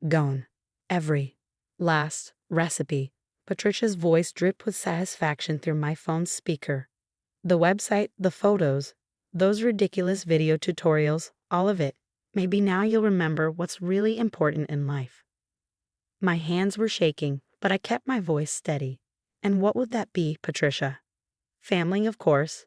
Gone. Every last recipe. Patricia's voice dripped with satisfaction through my phone's speaker. The website, the photos, those ridiculous video tutorials, all of it. Maybe now you'll remember what's really important in life. My hands were shaking, but I kept my voice steady. And what would that be, Patricia? Family, of course.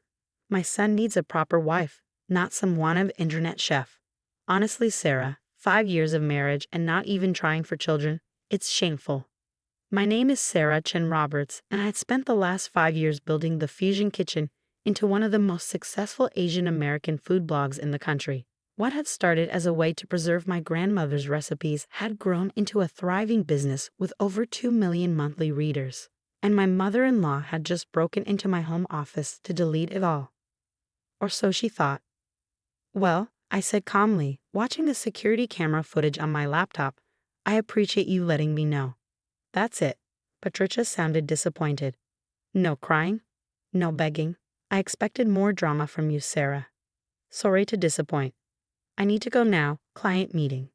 My son needs a proper wife, not some wannabe internet chef. Honestly, Sarah, 5 years of marriage and not even trying for children, it's shameful. My name is Sarah Chen Roberts, and I had spent the last 5 years building the Fusion Kitchen into one of the most successful Asian American food blogs in the country. What had started as a way to preserve my grandmother's recipes had grown into a thriving business with over 2 million monthly readers. And my mother-in-law had just broken into my home office to delete it all. Or so she thought. Well, I said calmly, watching the security camera footage on my laptop, I appreciate you letting me know. That's it. Patricia sounded disappointed. No crying? No begging? I expected more drama from you, Sarah. Sorry to disappoint. I need to go now, client meeting.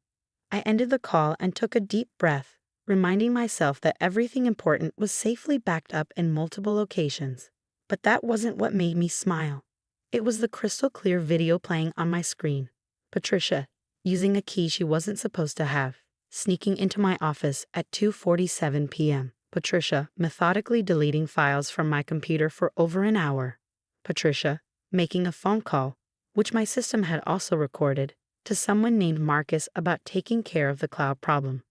I ended the call and took a deep breath, reminding myself that everything important was safely backed up in multiple locations. But that wasn't what made me smile. It was the crystal clear video playing on my screen. Patricia, using a key she wasn't supposed to have, sneaking into my office at 2:47 p.m. Patricia, methodically deleting files from my computer for over an hour. Patricia, making a phone call, which my system had also recorded, to someone named Marcus about taking care of the cloud problem.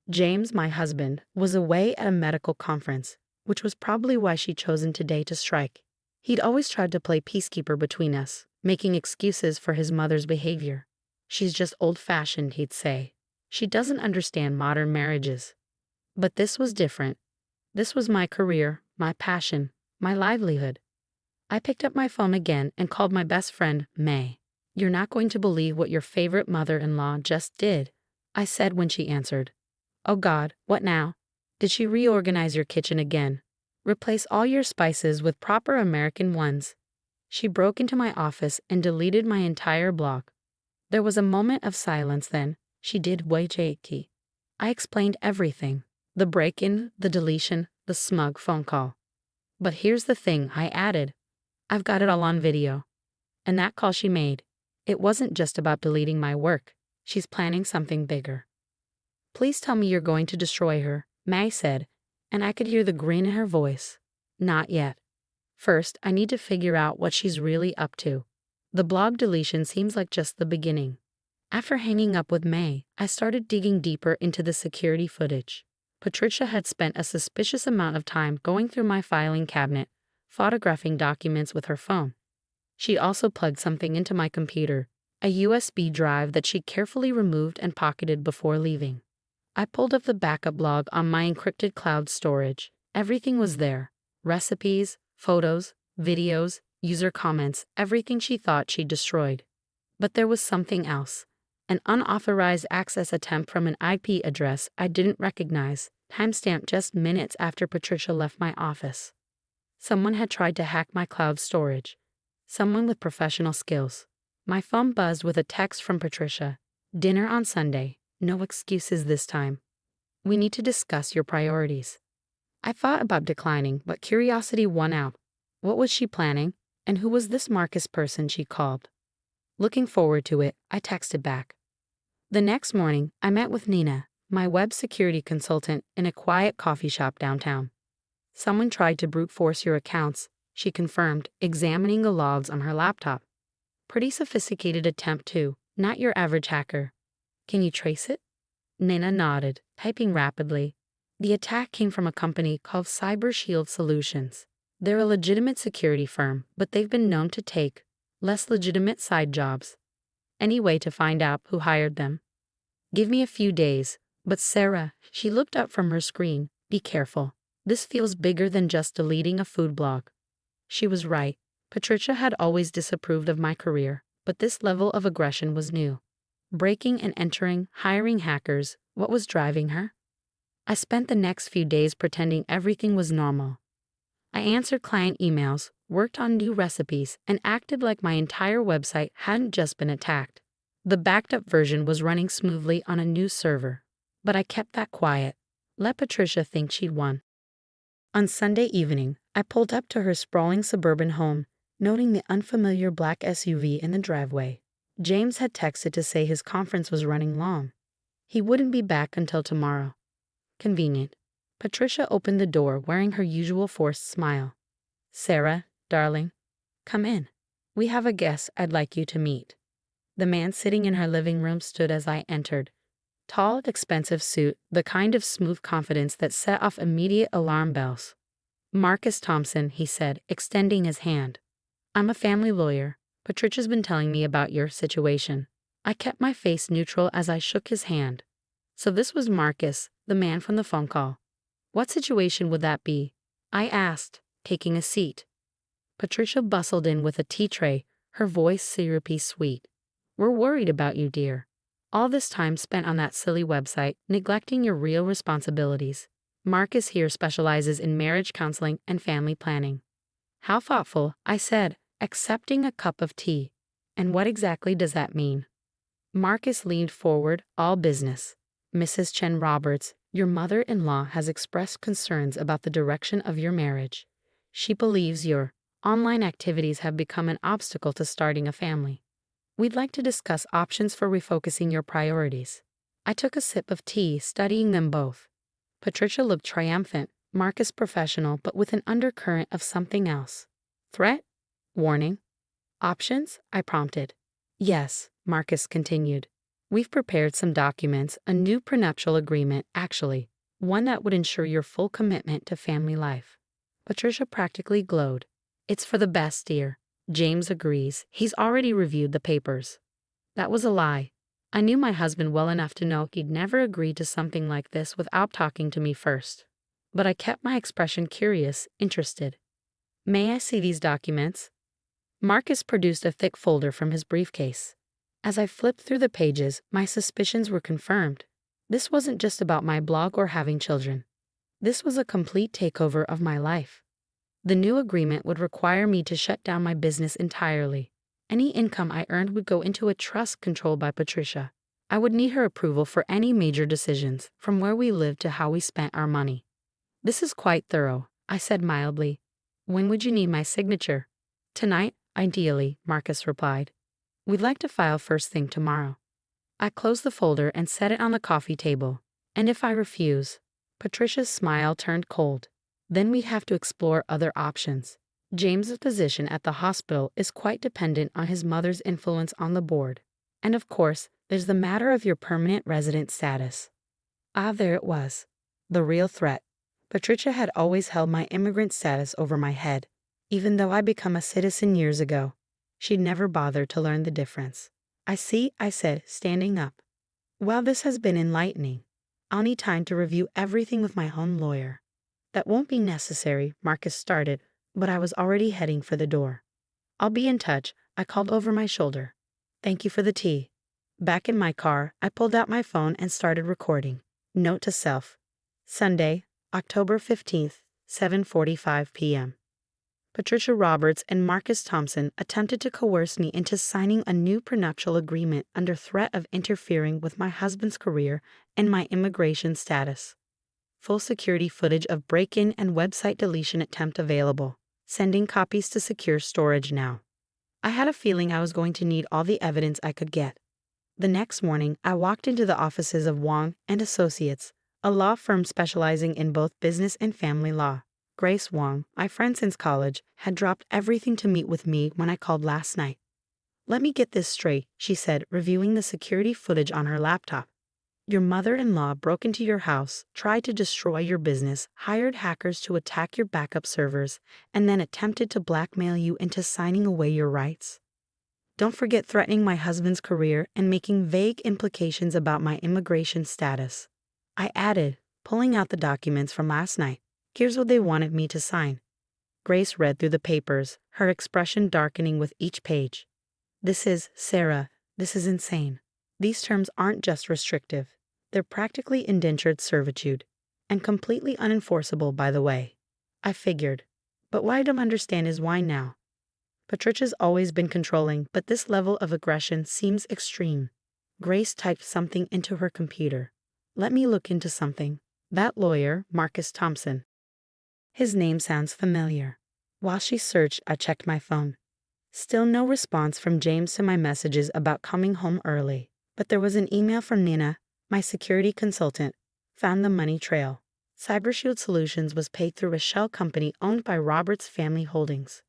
James, my husband, was away at a medical conference, which was probably why she'd chosen today to strike. He'd always tried to play peacekeeper between us, making excuses for his mother's behavior. She's just old-fashioned, he'd say. She doesn't understand modern marriages. But this was different. This was my career, my passion, my livelihood. I picked up my phone again and called my best friend, May. You're not going to believe what your favorite mother-in-law just did, I said when she answered. Oh God, what now? Did she reorganize your kitchen again? Replace all your spices with proper American ones? She broke into my office and deleted my entire blog. There was a moment of silence then. She did Waijiki. I explained everything. The break-in, the deletion, the smug phone call. But here's the thing, I added. I've got it all on video. And that call she made, it wasn't just about deleting my work. She's planning something bigger. Please tell me you're going to destroy her, May said, and I could hear the grin in her voice. Not yet. First, I need to figure out what she's really up to. The blog deletion seems like just the beginning. After hanging up with May, I started digging deeper into the security footage. Patricia had spent a suspicious amount of time going through my filing cabinet, photographing documents with her phone. She also plugged something into my computer, a USB drive that she carefully removed and pocketed before leaving. I pulled up the backup log on my encrypted cloud storage. Everything was there. Recipes, photos, videos, user comments, everything she thought she'd destroyed. But there was something else. An unauthorized access attempt from an IP address I didn't recognize, timestamped just minutes after Patricia left my office. Someone had tried to hack my cloud storage. Someone with professional skills. My phone buzzed with a text from Patricia. Dinner on Sunday. No excuses this time. We need to discuss your priorities. I thought about declining, but curiosity won out. What was she planning? And who was this Marcus person she called? Looking forward to it, I texted back. The next morning, I met with Nina, my web security consultant, in a quiet coffee shop downtown. Someone tried to brute force your accounts, she confirmed, examining the logs on her laptop. Pretty sophisticated attempt too, not your average hacker. Can you trace it? Nina nodded, typing rapidly. The attack came from a company called Cyber Shield Solutions. They're a legitimate security firm, but they've been known to take less legitimate side jobs. Any way to find out who hired them? Give me a few days. But Sarah, she looked up from her screen, be careful. This feels bigger than just deleting a food blog. She was right. Patricia had always disapproved of my career, but this level of aggression was new. Breaking and entering, hiring hackers, what was driving her? I spent the next few days pretending everything was normal. I answered client emails, worked on new recipes, and acted like my entire website hadn't just been attacked. The backed-up version was running smoothly on a new server. But I kept that quiet. Let Patricia think she'd won. On Sunday evening, I pulled up to her sprawling suburban home, noting the unfamiliar black SUV in the driveway. James had texted to say his conference was running long. He wouldn't be back until tomorrow. Convenient. Patricia opened the door wearing her usual forced smile. "Sarah, darling, come in. We have a guest I'd like you to meet." The man sitting in her living room stood as I entered. Tall, expensive suit, the kind of smooth confidence that set off immediate alarm bells. "Marcus Thompson," he said, extending his hand. "I'm a family lawyer. Patricia's been telling me about your situation." I kept my face neutral as I shook his hand. So this was Marcus, the man from the phone call. What situation would that be? I asked, taking a seat. Patricia bustled in with a tea tray, her voice syrupy sweet. "We're worried about you, dear. All this time spent on that silly website, neglecting your real responsibilities. Marcus here specializes in marriage counseling and family planning." "How thoughtful," I said, accepting a cup of tea. "And what exactly does that mean?" Marcus leaned forward, all business. "Mrs. Chen Roberts, your mother-in-law has expressed concerns about the direction of your marriage. She believes your online activities have become an obstacle to starting a family. We'd like to discuss options for refocusing your priorities." I took a sip of tea, studying them both. Patricia looked triumphant, Marcus professional, but with an undercurrent of something else. "Threat? Warning? Options?" I prompted. "Yes," Marcus continued. "We've prepared some documents, a new prenuptial agreement, actually, one that would ensure your full commitment to family life." Patricia practically glowed. "It's for the best, dear. James agrees. He's already reviewed the papers." That was a lie. I knew my husband well enough to know he'd never agree to something like this without talking to me first. But I kept my expression curious, interested. "May I see these documents?" Marcus produced a thick folder from his briefcase. As I flipped through the pages, my suspicions were confirmed. This wasn't just about my blog or having children. This was a complete takeover of my life. The new agreement would require me to shut down my business entirely. Any income I earned would go into a trust controlled by Patricia. I would need her approval for any major decisions, from where we lived to how we spent our money. "This is quite thorough," I said mildly. "When would you need my signature?" "Tonight, ideally," Marcus replied. "We'd like to file first thing tomorrow." I closed the folder and set it on the coffee table. "And if I refuse?" Patricia's smile turned cold. "Then we'd have to explore other options. James's position at the hospital is quite dependent on his mother's influence on the board. And of course, there's the matter of your permanent resident status." Ah, there it was. The real threat. Patricia had always held my immigrant status over my head. Even though I became a citizen years ago, she'd never bothered to learn the difference. "I see," I said, standing up. "Well, this has been enlightening. I'll need time to review everything with my home lawyer." "That won't be necessary," Marcus started, but I was already heading for the door. "I'll be in touch," I called over my shoulder. "Thank you for the tea." Back in my car, I pulled out my phone and started recording. Note to self. Sunday, October 15th, 7:45 p.m. Patricia Roberts and Marcus Thompson attempted to coerce me into signing a new prenuptial agreement under threat of interfering with my husband's career and my immigration status. Full security footage of break-in and website deletion attempt available. Sending copies to secure storage now. I had a feeling I was going to need all the evidence I could get. The next morning, I walked into the offices of Wong and Associates, a law firm specializing in both business and family law. Grace Wong, my friend since college, had dropped everything to meet with me when I called last night. "Let me get this straight," she said, reviewing the security footage on her laptop. "Your mother-in-law broke into your house, tried to destroy your business, hired hackers to attack your backup servers, and then attempted to blackmail you into signing away your rights. Don't forget threatening my husband's career and making vague implications about my immigration status." I added, pulling out the documents from last night. "Here's what they wanted me to sign." Grace read through the papers, her expression darkening with each page. Sarah, this is insane. These terms aren't just restrictive. They're practically indentured servitude, and completely unenforceable, by the way." I figured. But what I don't understand is why now. Patricia's always been controlling, but this level of aggression seems extreme. Grace typed something into her computer. Let me look into something. That lawyer, Marcus Thompson. His name sounds familiar. While she searched, I checked my phone. Still no response from James to my messages about coming home early. But there was an email from Nina, my security consultant. Found the money trail. CyberShield Solutions was paid through a shell company owned by Roberts Family Holdings.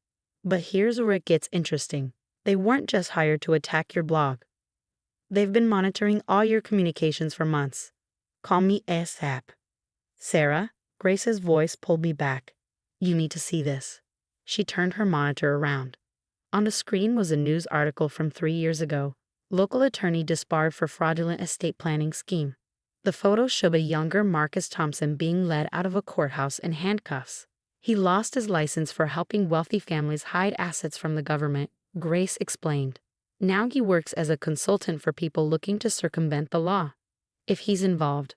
But here's where it gets interesting. They weren't just hired to attack your blog. They've been monitoring all your communications for months. Call me ASAP. Sarah, Grace's voice pulled me back. You need to see this. She turned her monitor around. On the screen was a news article from 3 years ago. Local attorney disbarred for fraudulent estate planning scheme. The photos showed a younger Marcus Thompson being led out of a courthouse in handcuffs. He lost his license for helping wealthy families hide assets from the government, Grace explained. Now he works as a consultant for people looking to circumvent the law. If he's involved.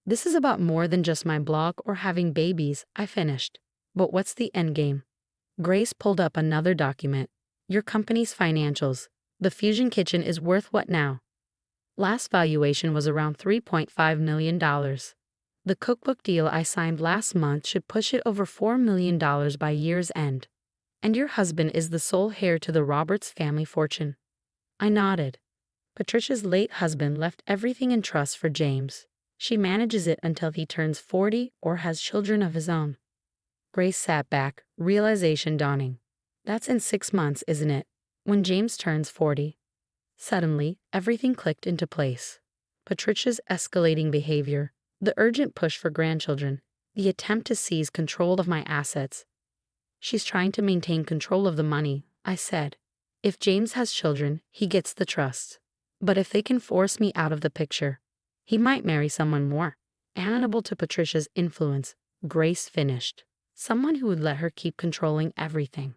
This is about more than just my blog or having babies, I finished. But what's the endgame? Grace pulled up another document. Your company's financials. The Fusion Kitchen is worth what now? Last valuation was around $3.5 million. The cookbook deal I signed last month should push it over $4 million by year's end. And your husband is the sole heir to the Roberts family fortune. I nodded. Patricia's late husband left everything in trust for James. She manages it until he turns 40 or has children of his own. Grace sat back, realization dawning. That's in 6 months, isn't it? When James turns 40. Suddenly, everything clicked into place. Patricia's escalating behavior, the urgent push for grandchildren, the attempt to seize control of my assets. She's trying to maintain control of the money, I said. If James has children, he gets the trust. But if they can force me out of the picture, he might marry someone more amenable to Patricia's influence, Grace finished. Someone who would let her keep controlling everything.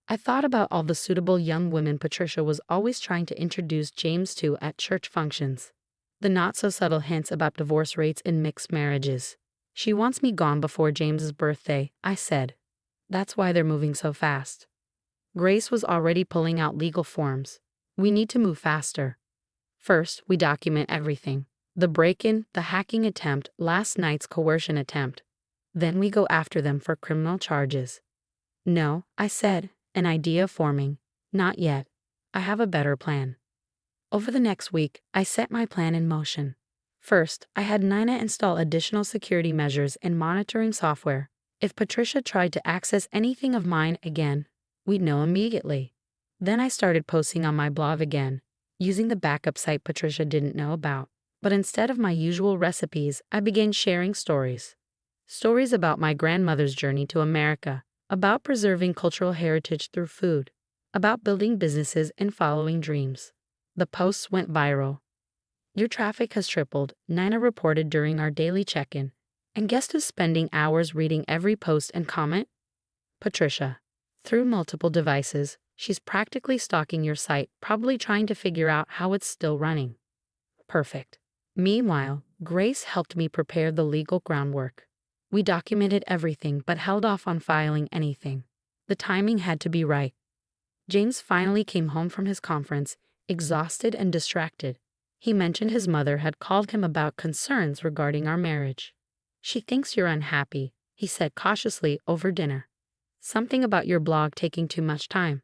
I thought about all the suitable young women Patricia was always trying to introduce James to at church functions. The not-so-subtle hints about divorce rates in mixed marriages. She wants me gone before James's birthday, I said. That's why they're moving so fast. Grace was already pulling out legal forms. We need to move faster. First, we document everything. The break-in, the hacking attempt, last night's coercion attempt. Then we go after them for criminal charges. No, I said, an idea forming. Not yet. I have a better plan. Over the next week, I set my plan in motion. First, I had Nina install additional security measures and monitoring software. If Patricia tried to access anything of mine again, we'd know immediately. Then I started posting on my blog again, using the backup site Patricia didn't know about. But instead of my usual recipes, I began sharing stories. Stories about my grandmother's journey to America, about preserving cultural heritage through food, about building businesses and following dreams. The posts went viral. Your traffic has tripled, Nina reported during our daily check-in. And guess who's spending hours reading every post and comment? Patricia. Through multiple devices, she's practically stalking your site, probably trying to figure out how it's still running. Perfect. Meanwhile, Grace helped me prepare the legal groundwork. We documented everything but held off on filing anything. The timing had to be right. James finally came home from his conference, exhausted and distracted. He mentioned his mother had called him about concerns regarding our marriage. She thinks you're unhappy, he said cautiously over dinner. Something about your blog taking too much time.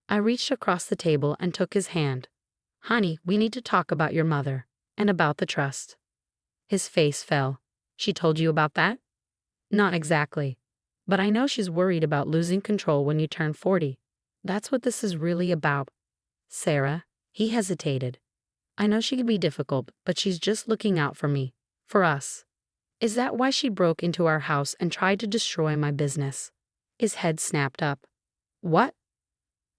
I reached across the table and took his hand. Honey, we need to talk about your mother, and about the trust. His face fell. She told you about that? Not exactly. But I know she's worried about losing control when you turn 40. That's what this is really about. Sarah, he hesitated. I know she can be difficult, but she's just looking out for me. For us. Is that why she broke into our house and tried to destroy my business? His head snapped up. What?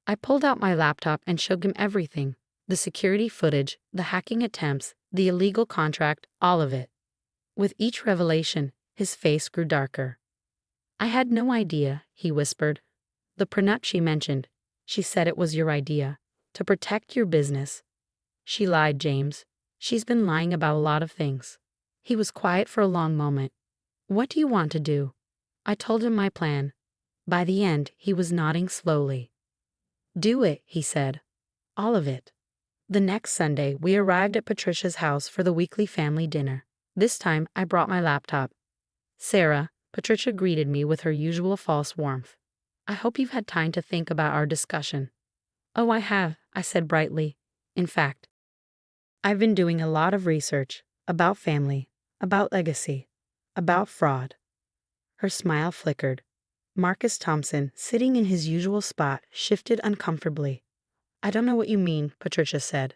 I pulled out my laptop and showed him everything. The security footage, the hacking attempts, the illegal contract, all of it. With each revelation, his face grew darker. I had no idea, he whispered. The prenup she mentioned, she said it was your idea, to protect your business. She lied, James. She's been lying about a lot of things. He was quiet for a long moment. What do you want to do? I told him my plan. By the end, he was nodding slowly. Do it, he said. All of it. The next Sunday, we arrived at Patricia's house for the weekly family dinner. This time, I brought my laptop. Sarah, Patricia greeted me with her usual false warmth. I hope you've had time to think about our discussion. Oh, I have, I said brightly. In fact, I've been doing a lot of research about family, about legacy, about fraud. Her smile flickered. Marcus Thompson, sitting in his usual spot, shifted uncomfortably. I don't know what you mean, Patricia said.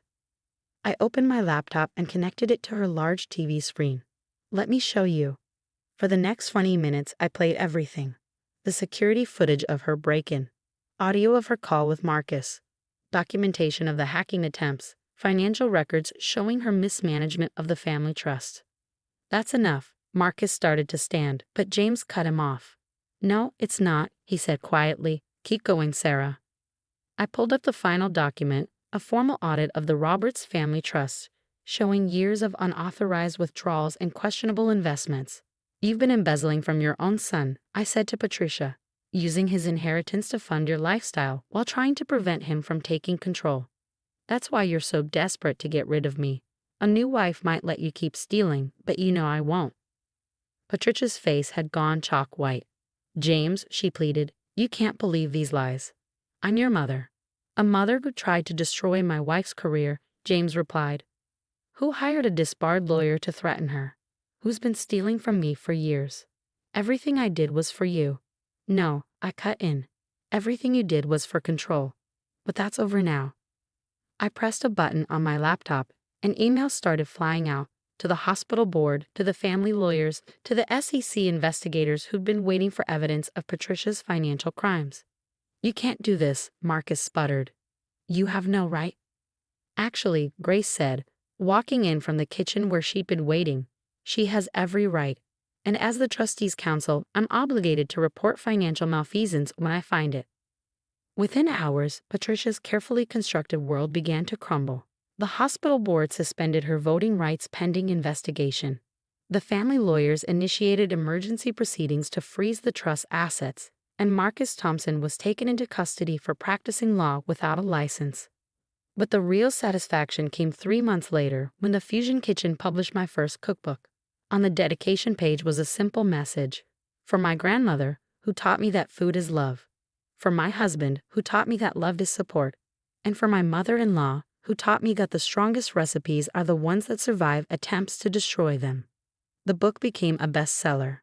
I opened my laptop and connected it to her large TV screen. Let me show you. For the next 20 minutes, I played everything. The security footage of her break-in, audio of her call with Marcus, documentation of the hacking attempts, financial records showing her mismanagement of the family trust. That's enough. Marcus started to stand, but James cut him off. No, it's not, he said quietly. Keep going, Sarah. I pulled up the final document, a formal audit of the Roberts family trust, showing years of unauthorized withdrawals and questionable investments. You've been embezzling from your own son, I said to Patricia, using his inheritance to fund your lifestyle while trying to prevent him from taking control. That's why you're so desperate to get rid of me. A new wife might let you keep stealing, but you know I won't. Patricia's face had gone chalk white. James, she pleaded, you can't believe these lies. I'm your mother. A mother who tried to destroy my wife's career, James replied. Who hired a disbarred lawyer to threaten her? Who's been stealing from me for years? Everything I did was for you. No, I cut in. Everything you did was for control. But that's over now. I pressed a button on my laptop, and emails started flying out, to the hospital board, to the family lawyers, to the SEC investigators who'd been waiting for evidence of Patricia's financial crimes. You can't do this, Marcus sputtered. You have no right. Actually, Grace said, walking in from the kitchen where she'd been waiting, she has every right. And as the trustees' counsel, I'm obligated to report financial malfeasance when I find it. Within hours, Patricia's carefully constructed world began to crumble. The hospital board suspended her voting rights pending investigation. The family lawyers initiated emergency proceedings to freeze the trust's assets, and Marcus Thompson was taken into custody for practicing law without a license. But the real satisfaction came 3 months later when the Fusion Kitchen published my first cookbook. On the dedication page was a simple message. For my grandmother, who taught me that food is love. For my husband, who taught me that love is support. And for my mother-in-law, who taught me that the strongest recipes are the ones that survive attempts to destroy them. The book became a bestseller.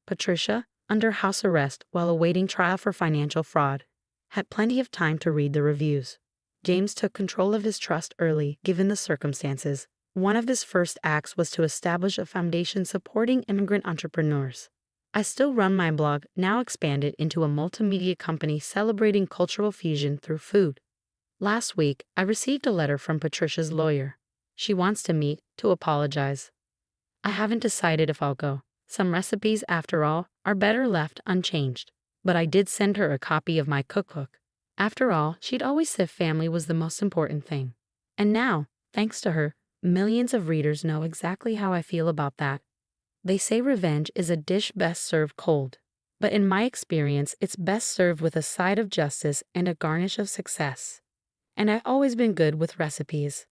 Patricia, under house arrest while awaiting trial for financial fraud, had plenty of time to read the reviews. James took control of his trust early, given the circumstances. One of his first acts was to establish a foundation supporting immigrant entrepreneurs. I still run my blog, now expanded into a multimedia company celebrating cultural fusion through food. Last week, I received a letter from Patricia's lawyer. She wants to meet, to apologize. I haven't decided if I'll go. Some recipes, after all, are better left unchanged. But I did send her a copy of my cookbook. After all, she'd always said family was the most important thing. And now, thanks to her, millions of readers know exactly how I feel about that. They say revenge is a dish best served cold. But in my experience, it's best served with a side of justice and a garnish of success. And I've always been good with recipes.